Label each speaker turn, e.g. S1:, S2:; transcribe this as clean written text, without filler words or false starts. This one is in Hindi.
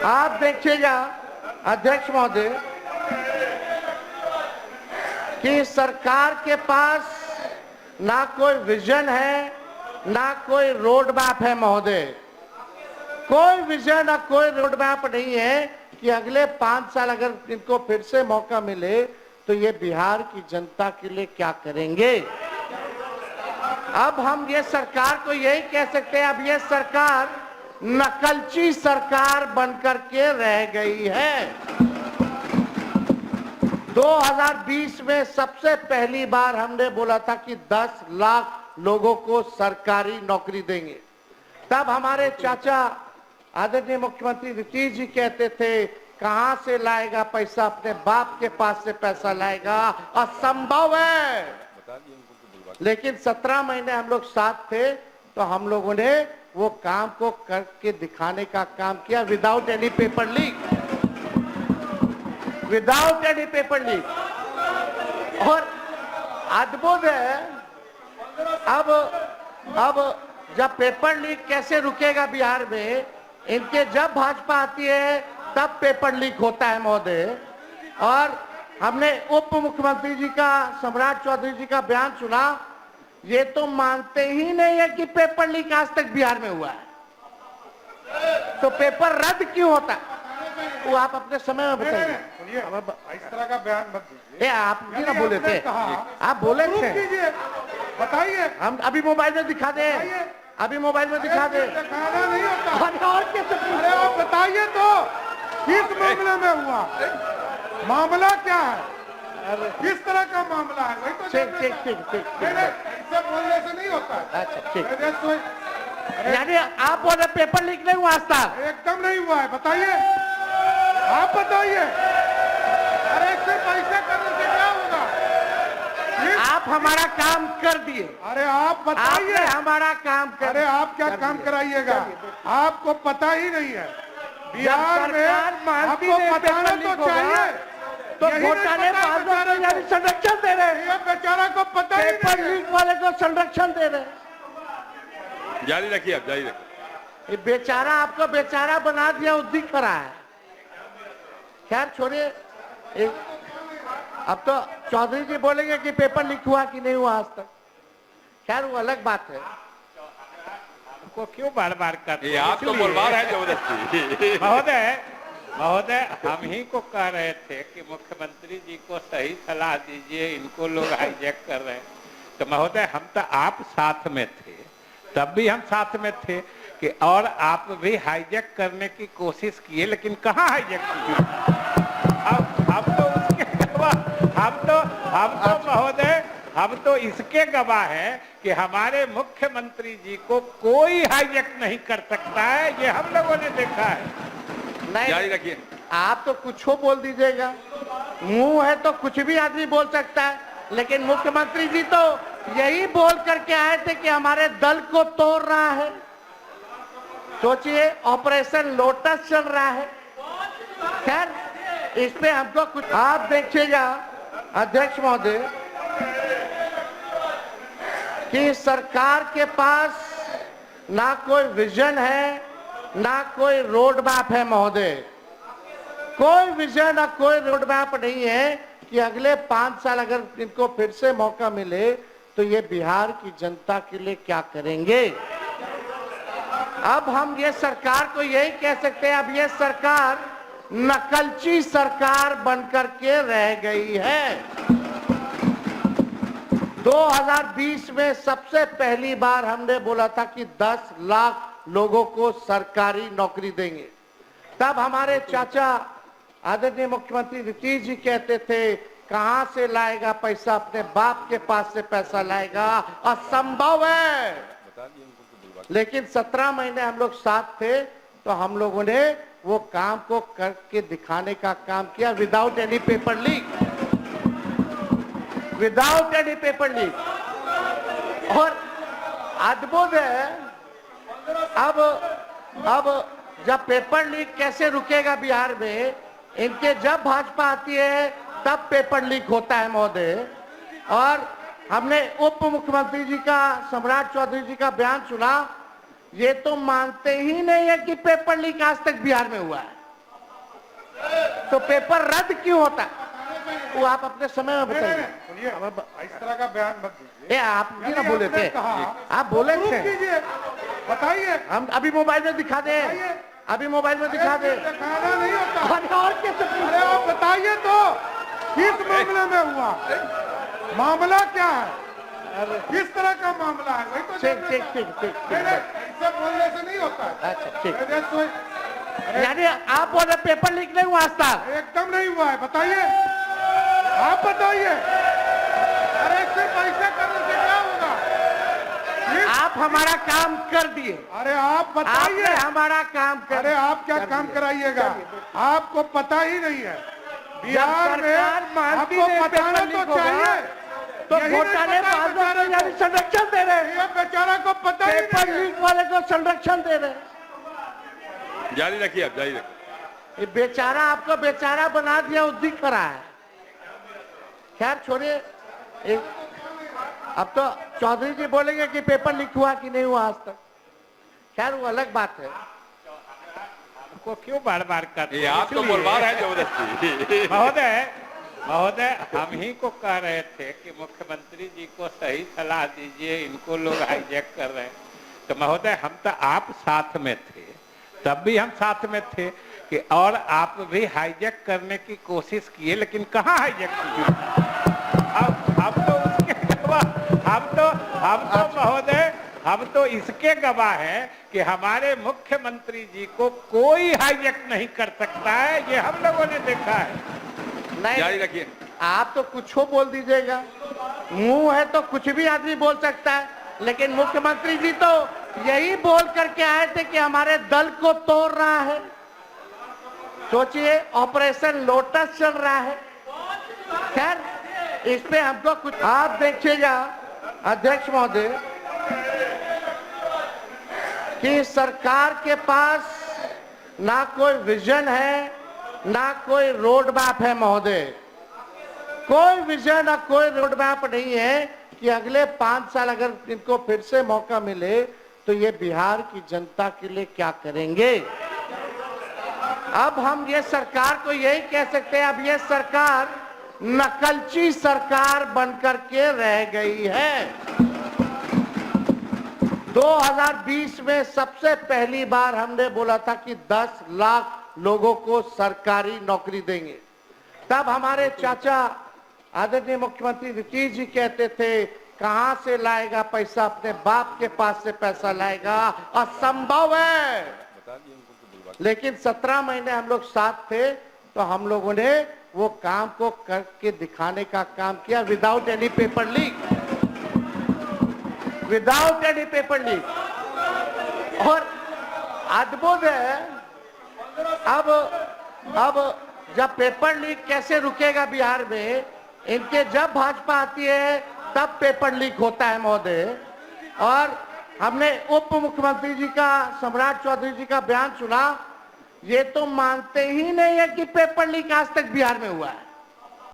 S1: आप देखिएगा अध्यक्ष महोदय कि सरकार के पास ना कोई विजन है ना कोई रोड मैप है महोदय। कोई विजन और कोई रोड मैप नहीं है कि अगले 5 साल अगर इनको फिर से मौका मिले तो ये बिहार की जनता के लिए क्या करेंगे। अब हम ये सरकार को यही कह सकते हैं, अब ये सरकार नकलची सरकार बनकर के रह गई है। 2020 में सबसे पहली बार हमने बोला था कि 10 लाख लोगों को सरकारी नौकरी देंगे। तब हमारे चाचा आदरणीय मुख्यमंत्री नीतीश जी कहते थे कहां से लाएगा पैसा, अपने बाप के पास से पैसा लाएगा, असंभव है। लेकिन 17 महीने हम लोग साथ थे तो हम लोगों ने वो काम को करके दिखाने का काम किया without any paper leak, without any paper leak. और अद्भुत है, अब जब पेपर लीक कैसे रुकेगा बिहार में, इनके जब भाजपा आती है तब पेपर लीक होता है महोदय। और हमने उप मुख्यमंत्री जी का, सम्राट चौधरी जी का बयान सुना, ये तो मानते ही नहीं है कि पेपर लीक आज तक बिहार में हुआ है, तो पेपर रद्द क्यों होता है वो आप अपने समय में बताइए।
S2: इस तरह का बयान मत दीजिए।
S1: आप भी ना बोले थे, आप बोले थे,
S2: बताइए।
S1: हम अभी मोबाइल में दिखा दे, अभी मोबाइल में दिखा दे।
S2: दिखाना नहीं होता।
S1: और कैसे?
S2: अरे आप बताइए तो किस मामले में हुआ, मामला क्या है, किस तरह का मामला है, वही तो
S1: ठीक।
S2: ऐसे बोलने से नहीं होता है।
S1: अच्छा ठीक, यानी आप बोले पेपर लीक नहीं हुआ आज तक?
S2: एकदम नहीं हुआ है, बताइए, आप बताइए। अरे इससे पैसे करने से क्या होगा?
S1: आप हमारा काम कर दिए।
S2: अरे आप बताइए,
S1: हमारा काम कर।
S2: अरे आप क्या काम कराइएगा, आपको पता ही नहीं है। बिहार में आपको बताना तो चाहिए,
S1: तो घोटाले बाजू संरक्षण दे रहे हैं,
S2: बेचारा को पता ही
S1: पेपर
S2: नहीं है।
S1: लीक वाले को संरक्षण दे रहे हैं।
S3: जारी रखिए, आप जारी रखिए।
S1: ये बेचारा आपको बेचारा बना दिया, वो दिख रहा है। खैर छोड़िए, अब तो चौधरी जी बोलेंगे कि पेपर लीक हुआ कि नहीं हुआ आज तक। खैर वो अलग बात है,
S4: को क्यों बार बार करते हैं?
S3: आप तो बोलवा रहे हैं जबरदस्ती।
S4: महोदय हम ही को कह रहे थे कि मुख्यमंत्री जी को सही सलाह दीजिए, इनको लोग हाईजैक कर रहे हैं। तो महोदय हम तो आप साथ में थे, तब भी हम साथ में थे कि और आप भी हाईजैक करने की कोशिश किए, लेकिन कहाँ हाईजैक किए? हम तो उसके महोदय हम तो इसके गवाह हैं कि हमारे मुख्यमंत्री जी को कोई हाईजैक नहीं कर सकता है, ये हम लोगों ने देखा है।
S1: नहीं
S3: जारी रखिए।
S1: आप तो कुछ हो बोल दीजिएगा, मुंह है तो कुछ भी आदमी बोल सकता है, लेकिन मुख्यमंत्री जी तो यही बोल करके आए थे कि हमारे दल को तोड़ रहा है। सोचिए, ऑपरेशन लोटस चल रहा है। खैर इस पे हमको कुछ, आप देखिएगा अध्यक्ष महोदय कि सरकार के पास ना कोई विजन है ना कोई रोड मैप है महोदय। कोई विजन और कोई रोड मैप नहीं है कि अगले 5 साल अगर इनको फिर से मौका मिले तो ये बिहार की जनता के लिए क्या करेंगे। अब हम ये सरकार को यही कह सकते हैं, अब ये सरकार नकलची सरकार बनकर के रह गई है। 2020 में सबसे पहली बार हमने बोला था कि 10 लाख लोगों को सरकारी नौकरी देंगे। तब हमारे चाचा आदरणीय मुख्यमंत्री नीतीश जी कहते थे कहां से लाएगा पैसा, अपने बाप के पास से पैसा लाएगा, असंभव है। लेकिन 17 महीने हम लोग साथ थे तो हम लोगों ने वो काम को करके दिखाने का काम किया without any paper leak, without any paper leak. और अद्भुत है, अब जब पेपर लीक कैसे रुकेगा बिहार में, इनके जब भाजपा आती है तब पेपर लीक होता है महोदय। और हमने उप मुख्यमंत्री जी का, सम्राट चौधरी जी का बयान सुना, ये तो मानते ही नहीं है कि पेपर लीक आज तक बिहार में हुआ है, तो पेपर रद्द क्यों होता है वो आप अपने समय में बताइए।
S2: सुनिए, इस तरह का बयान मत दीजिए।
S1: आप भी ना
S2: यदि
S1: बोले
S2: आपने
S1: थे,
S2: कहा,
S1: आप बोले
S2: प्रूफ
S1: थे,
S2: कीजिए, बताइए।
S1: हम अभी मोबाइल में दिखा दे, अभी मोबाइल में दिखा दे।
S2: दिखाना नहीं होता।
S1: अरे और कैसे?
S2: अरे आप बताइए तो किस मामले में हुआ, मामला क्या है, किस तरह का मामला है, वही तो
S1: ठीक
S2: जानना
S1: ठीक
S2: चाहते
S1: ठीक ठीक
S2: हैं। नहीं,
S1: ठीक।
S2: नहीं, इससे बोलने से नहीं होता है।
S1: अच्छा ठीक।
S2: अरे तो
S1: यानी आप बोले पेपर लीक नहीं हुआ आज तक?
S2: एकदम नहीं हुआ है, बताइए, आप बताइए। अरे सिर्फ ऐसा करने से क्या होगा?
S1: आप हमारा काम कर दिए,
S2: अरे आप बताइए।
S1: आपने हमारा काम कर।
S2: अरे आप क्या काम कराइएगा, आपको पता ही नहीं है। बिहार में
S1: सरकार मानती
S2: आपको
S1: नहीं
S2: बताना
S1: पेपर लीक
S2: तो
S1: होगा,
S2: चाहिए।
S1: तो
S2: यही नहीं
S1: घोटाले
S2: पता है बेचारे को।
S1: यानी संरक्षण दे रहे हैं,
S2: ये बेचारा को पता ही
S1: पेपर
S2: नहीं है।
S1: लीक वाले को संरक्षण दे रहे हैं।
S3: जारी रखिए आप, जारी रखिए।
S1: ये बेचारा आपको बेचारा बना दिया, वो दिख रहा है। खैर छोड़िए, अब तो चौधरी जी बोलेंगे कि पेपर लीक हुआ कि नहीं हुआ आज तक। खैर वो अलग बात है।
S4: को क्यों बार बार करते
S3: ये आप तो बोलवा रहे हैं जबरदस्ती।
S4: महोदय हम ही को कह रहे थे कि मुख्यमंत्री जी को सही सलाह दीजिए, इनको लोग हाईजैक कर रहे हैं। तो महोदय हम तो आप साथ में थे, तब भी हम साथ में थे कि और आप भी हाईजैक करने की कोशिश किए, लेकिन कहाँ हाईजैक किए? हम तो उसके गवाह, हम तो महोदय हम तो इसके गवाह हैं कि हमारे मुख्यमंत्री जी को कोई हाईजैक नहीं कर सकता है, ये हम लोगों ने देखा है।
S3: जारी
S1: नहीं,
S3: रखिए।
S1: आप तो कुछ हो बोल दीजिएगा, मुंह है तो कुछ भी आदमी बोल सकता है, लेकिन मुख्यमंत्री जी तो यही बोल करके आए थे कि हमारे दल को तोड़ रहा है। सोचिए, ऑपरेशन लोटस चल रहा है। खैर इस पे हमको कुछ, आप देखिएगा अध्यक्ष महोदय कि सरकार के पास ना कोई विजन है, ना कोई रोड मैप है महोदय। कोई विजन और कोई रोड मैप नहीं है कि अगले 5 साल अगर इनको फिर से मौका मिले तो ये बिहार की जनता के लिए क्या करेंगे। अब हम ये सरकार को यही कह सकते हैं, अब ये सरकार नकलची सरकार बनकर के रह गई है। 2020 में सबसे पहली बार हमने बोला था कि 10 लाख लोगों को सरकारी नौकरी देंगे। तब हमारे चाचा आदरणीय मुख्यमंत्री नीतीश जी कहते थे कहां से लाएगा पैसा, अपने बाप के पास से पैसा लाएगा, असंभव है। लेकिन 17 महीने हम लोग साथ थे तो हम लोगों ने वो काम को करके दिखाने का काम किया, without any paper leak, without any paper leak. और अद्भुत है, अब जब पेपर लीक कैसे रुकेगा बिहार में, इनके जब भाजपा आती है तब पेपर लीक होता है महोदय। और हमने उप मुख्यमंत्री जी का, सम्राट चौधरी जी का बयान सुना, ये तो मानते ही नहीं है कि पेपर लीक आज तक बिहार में हुआ है।